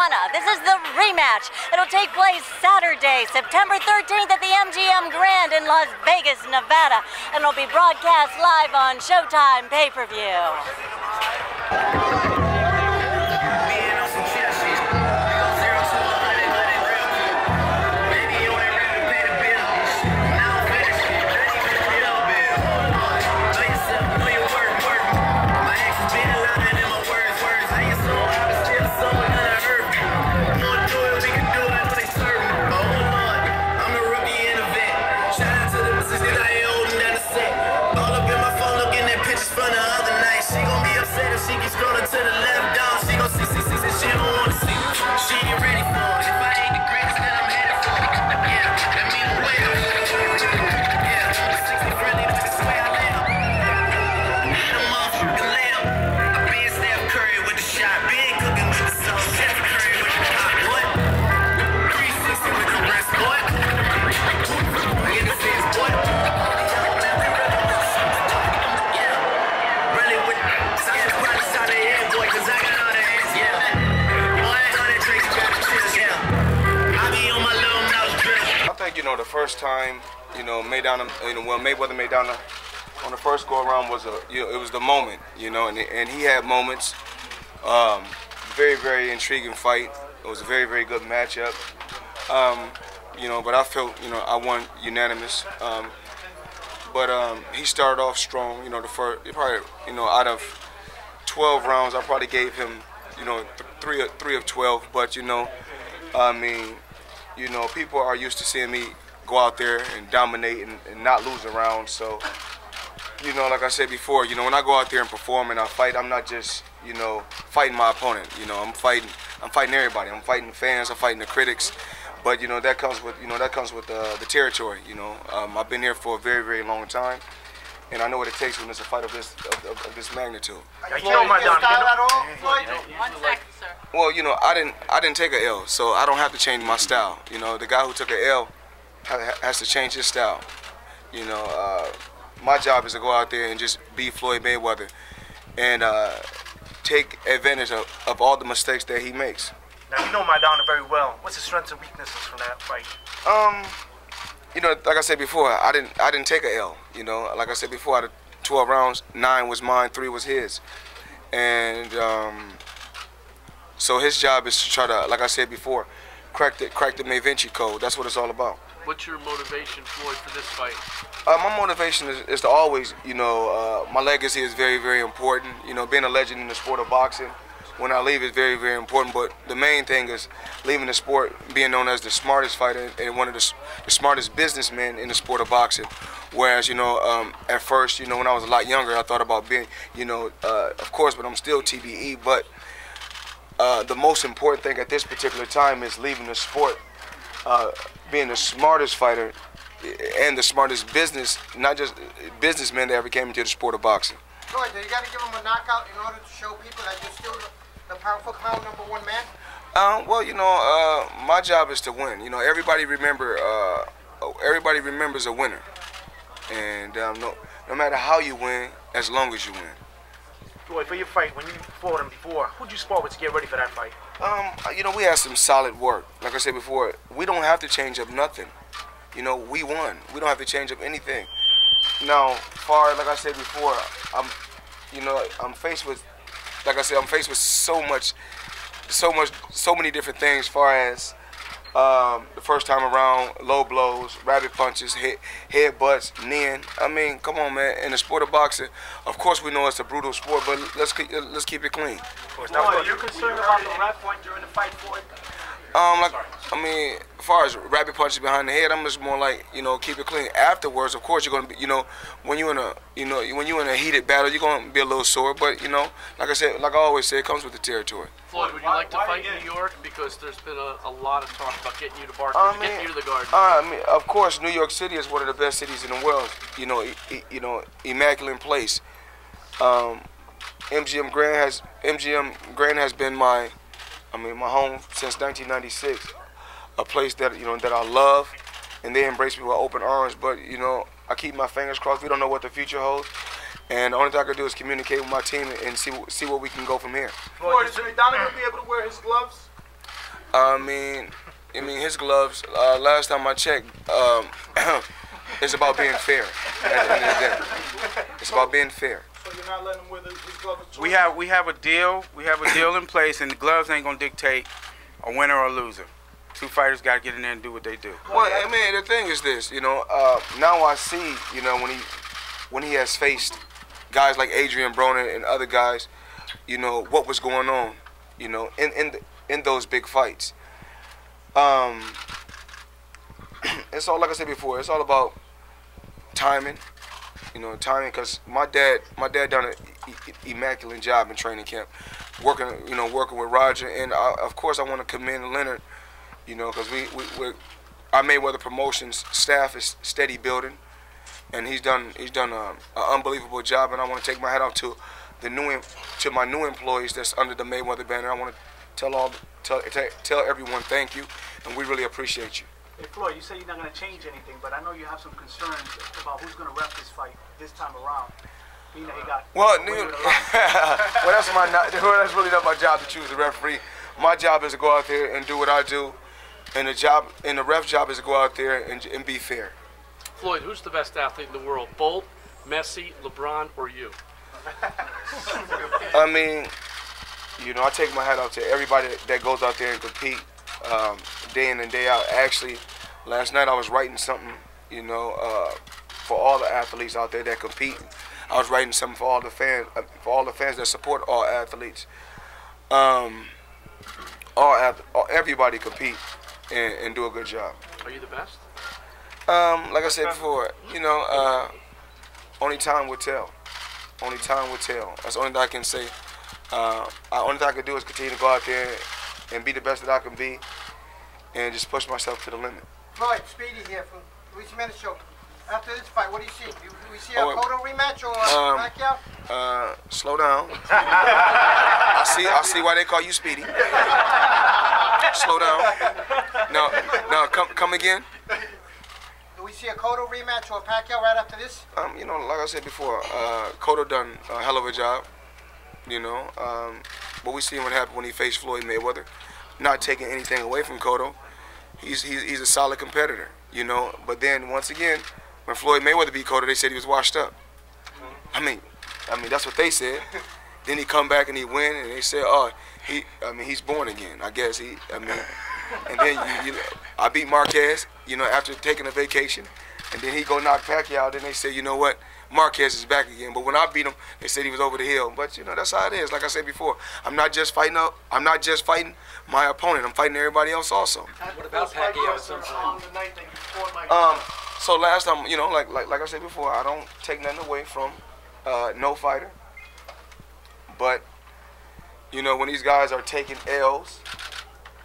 Maidana. This is the rematch. It'll take place Saturday, September 13th at the MGM Grand in Las Vegas, Nevada. And it'll be broadcast live on Showtime pay-per-view. You know, the first time, Maidana, Mayweather Maidana, on the first go around was it was the moment, and he had moments. Very, very intriguing fight. It was a very, very good matchup. But I felt, I won unanimous. But he started off strong. The first, probably, out of 12 rounds, I probably gave him, three of 12. But people are used to seeing me go out there and dominate and not lose a round. So, like I said before, when I go out there and perform and I fight, I'm not just, fighting my opponent. I'm fighting everybody. I'm fighting the fans. I'm fighting the critics. But that comes with, the territory. I've been here for a very, very long time, and I know what it takes when it's a fight of this magnitude. Well, I didn't take an L, so I don't have to change my style. The guy who took an L has to change his style. My job is to go out there and just be Floyd Mayweather and take advantage of all the mistakes that he makes. Now you know Maidana very well. What's his strengths and weaknesses from that fight? Like I said before, I didn't take an L. Like I said before, out of 12 rounds, 9 was mine, 3 was his, and so his job is to try to, like I said before, crack the Da Vinci code. That's what it's all about. What's your motivation, Floyd, for this fight? My motivation is to always, my legacy is very, very important. Being a legend in the sport of boxing, when I leave is very, very important. But the main thing is leaving the sport, being known as the smartest fighter and one of the smartest businessmen in the sport of boxing. Whereas, at first, when I was a lot younger, I thought about being, of course, but I'm still TBE. But the most important thing at this particular time is leaving the sport, being the smartest fighter and the smartest not just businessman that ever came into the sport of boxing. Floyd, you got to give him a knockout in order to show people that you're still the pound-for-pound #1 man? Well, my job is to win. Everybody remembers a winner, and no matter how you win, as long as you win. Floyd, for your fight, when you fought him before, who'd you spar with to get ready for that fight? We had some solid work. Like I said before, we don't have to change up nothing. We won. We don't have to change up anything. Now, like I said before, I'm faced with, like I said, I'm faced with so many different things. As far as the first time around, low blows, rabbit punches, headbutts, kneeing. I mean, come on, man. In the sport of boxing, of course we know it's a brutal sport, but let's keep it clean. Are you concerned about the ref during the fight, Floyd? As far as rabbit punches behind the head, I'm just more like, keep it clean. Afterwards, of course, you're gonna be, when you're in a heated battle, you're gonna be a little sore. But like I said, like I always say, it comes with the territory. Floyd, would you like to fight in New York? Because there's been a lot of talk about getting you to Barclays, getting you to the Garden. Of course, New York City is one of the best cities in the world. Immaculate place. MGM Grand has been my home since 1996. A place that that I love, and they embrace me with open arms. But I keep my fingers crossed. We don't know what the future holds, and the only thing I can do is communicate with my team and see what we can go from here. Floyd, is Maidana gonna be able to wear his gloves? I mean, his gloves. Last time I checked, it's about being fair. At the end of the day, it's about being fair. So you're not letting him wear his gloves? We have a deal. We have a deal in place, and the gloves ain't gonna dictate a winner or a loser. Two fighters got to get in there and do what they do. Well, I mean, the thing is this, now I see, when he has faced guys like Adrian Broner and other guys, what was going on, in those big fights. It's all, like I said before, it's all about timing, because my dad done an immaculate job in training camp, working with Roger, and of course I want to commend Leonard, because our Mayweather Promotions staff is steady building, and he's done an unbelievable job, and I want to take my hat off to my new employees that's under the Mayweather banner. I want to tell everyone thank you, and we really appreciate you. Hey Floyd, you say you're not going to change anything, but I know you have some concerns about who's going to ref this fight this time around. Well, that's really not my job to choose the referee. My job is to go out there and do what I do, and the ref job is to go out there and be fair. Floyd, who's the best athlete in the world? Bolt, Messi, LeBron, or you? I mean, I take my hat off to everybody that goes out there and compete day in and day out. Actually, last night I was writing something, for all the athletes out there that compete. I was writing something for all the fans that support all athletes. Everybody compete and do a good job. Are you the best? Like I said before, only time will tell. Only time will tell. That's the only thing I can say. Only thing I can do is continue to go out there and be the best that I can be, and just push myself to the limit. Floyd, Speedy here from Luis Jimenez Show. After this fight, what do you see? Do we see a Cotto rematch or Pacquiao? Slow down. I see why they call you Speedy. Slow down. No, come again. Do we see a Cotto rematch or Pacquiao right after this? Like I said before, Cotto done a hell of a job. But we seen what happened when he faced Floyd Mayweather. Not taking anything away from Cotto, he's a solid competitor. But then once again, when Floyd Mayweather beat Cotto, they said he was washed up. I mean that's what they said. Then he come back and he win, and they said, oh, he's born again. I guess and then I beat Marquez, after taking a vacation, and then he go knock Pacquiao. Then they say, you know what, Marquez is back again. But when I beat him, they said he was over the hill. But that's how it is. Like I said before, I'm not just fighting my opponent. I'm fighting everybody else also. What about Pacquiao? So last time, like I said before, I don't take nothing away from no fighter. But when these guys are taking L's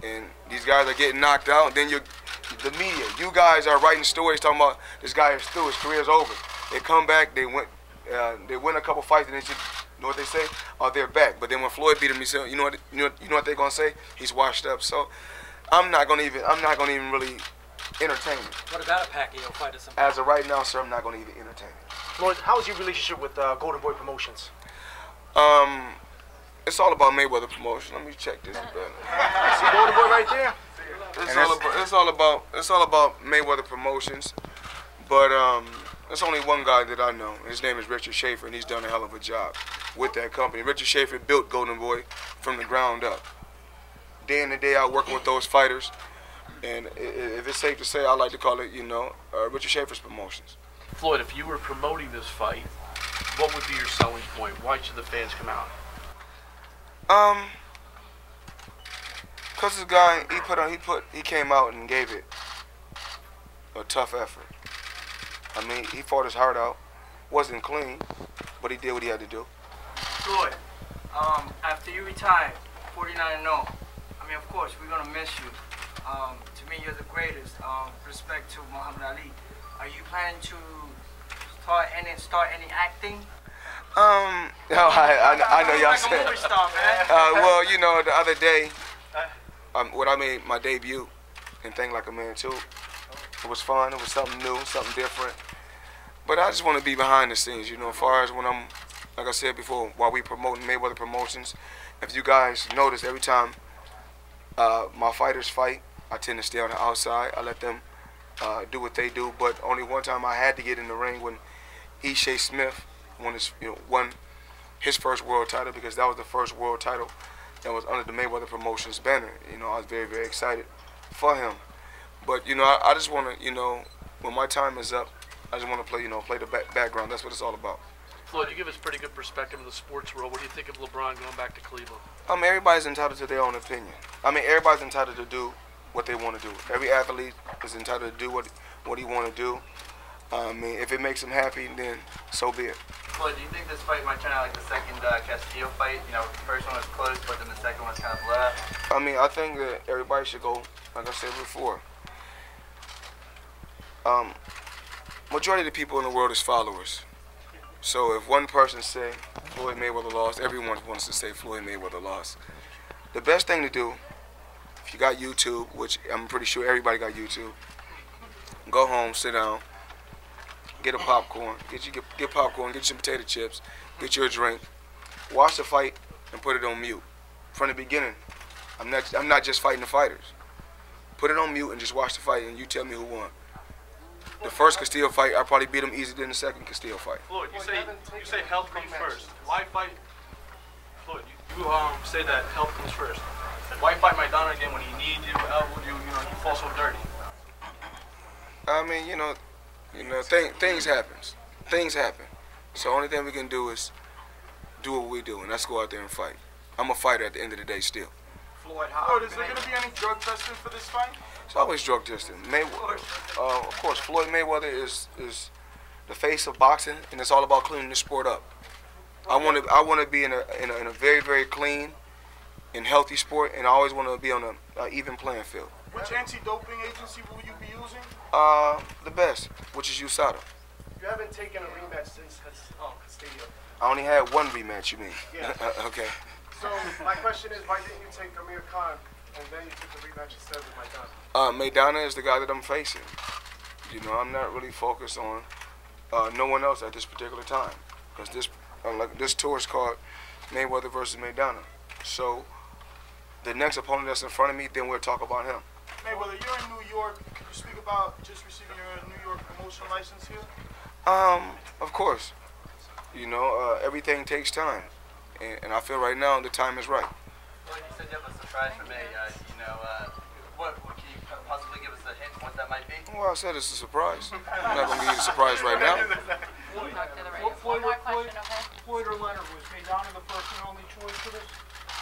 and these guys are getting knocked out, then the media, you guys are writing stories talking about this guy is through, his career's over. They come back, they win a couple fights, and they should, what they say? Oh, they're back. But then when Floyd beat him, he said, you know what they're gonna say? He's washed up. So I'm not gonna even really entertain it. What about a Pacquiao fight? As of right now, sir, I'm not gonna even entertain it. Floyd, how is your relationship with Golden Boy Promotions? It's all about Mayweather Promotion. Let me check this. See Golden Boy right there? It's all about Mayweather Promotions, but there's only one guy that I know. His name is Richard Schaefer, and he's done a hell of a job with that company. Richard Schaefer built Golden Boy from the ground up, day in and day out, working with those fighters. And if it's safe to say, I like to call it, Richard Schaefer's Promotions. Floyd, if you were promoting this fight, what would be your selling point? Why should the fans come out? Cause this guy, he came out and gave it a tough effort. I mean, he fought his heart out. Wasn't clean, but he did what he had to do. Floyd, after you retire, 49-0, of course, we're gonna miss you. To me, you're the greatest. Respect to Muhammad Ali. Are you planning to start any acting? No, I know y'all said. Movie star, man. Well, the other day, when I made my debut in Think Like a Man too, it was fun. It was something new, something different. But I just want to be behind the scenes, as far as when I'm, like I said before, while we promoting Mayweather Promotions. If you guys notice, every time My fighters fight. I tend to stay on the outside. I let them do what they do. But only one time I had to get in the ring when Shea Smith won his first world title, because that was the first world title that was under the Mayweather Promotions banner. I was very, very excited for him. But I just want to, when my time is up, I just want to play the background. That's what it's all about. Floyd, you give us pretty good perspective of the sports world. What do you think of LeBron going back to Cleveland? Everybody's entitled to their own opinion. Everybody's entitled to do what they want to do. Every athlete is entitled to do what he want to do. If it makes him happy, then so be it. Floyd, do you think this fight might turn out like the second Castillo fight? The first one was close, but then the second one's kind of left. I think that everybody should go, like I said before. Majority of the people in the world is followers. So if one person say Floyd Mayweather lost, everyone wants to say Floyd Mayweather lost. The best thing to do, if you got YouTube, which I'm pretty sure everybody got YouTube, go home, sit down, get a popcorn, get popcorn, get some potato chips, get you a drink, watch the fight, and put it on mute. From the beginning, I'm not just fighting the fighters. Put it on mute and just watch the fight, and you tell me who won. The first Castillo fight, I probably beat him easier than the second Castillo fight. Floyd, you say health comes first. Why fight? Floyd, you say that health comes first. Why fight Maidana again when he needs you, elbowed you, you fall so dirty? Things happens. Things happen. So the only thing we can do is do what we do, and that's go out there and fight. I'm a fighter at the end of the day still. Floyd, is there going to be any drug testing for this fight? It's always drug testing. Of course, Floyd Mayweather is the face of boxing, and it's all about cleaning the sport up. I want to be in a very, very clean and healthy sport, and I always want to be on an even playing field. Which anti-doping agency will you be using? The best, which is USADA. You haven't taken a rematch since Castillo. I only had one rematch, you mean? Yeah. Okay. So my question is, why didn't you take Amir Khan and then you took the rematch instead of Maidana? Maidana is the guy that I'm facing. I'm not really focused on no one else at this particular time, because this tour is called Mayweather versus Maidana. So the next opponent that's in front of me, then we'll talk about him. Mayweather, you're in New York. Can you speak about just receiving your New York promotion license here? Of course. Everything takes time, and I feel right now the time is right. Well, you said you have a surprise for me. What can you possibly give us a hint what that might be? Well, I said it's a surprise. I'm not gonna give you a surprise right now. Floyd or Leonard, was Maidana the first and only choice for this?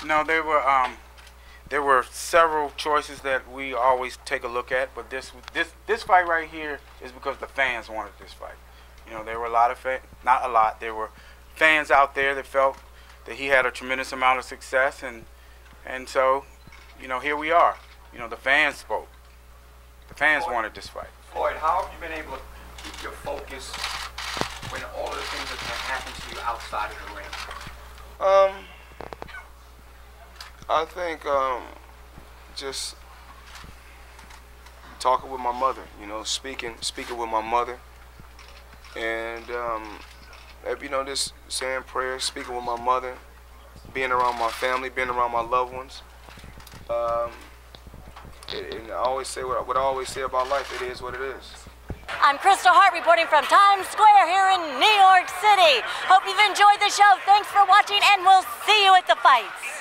No, there were several choices that we always take a look at, but this fight right here is because the fans wanted this fight. There were a lot of not a lot. There were fans out there that felt that he had a tremendous amount of success, and so, here we are. The fans spoke. The fans wanted this fight. Floyd, how have you been able to keep your focus when all of the things that can happen to you outside of the ring? I think just talking with my mother, speaking with my mother, and just saying prayers, speaking with my mother, being around my family, being around my loved ones. And I always say what I always say about life: it is what it is. I'm Kristal Hart reporting from Times Square here in New York City. Hope you've enjoyed the show. Thanks for watching, and we'll see you at the fights.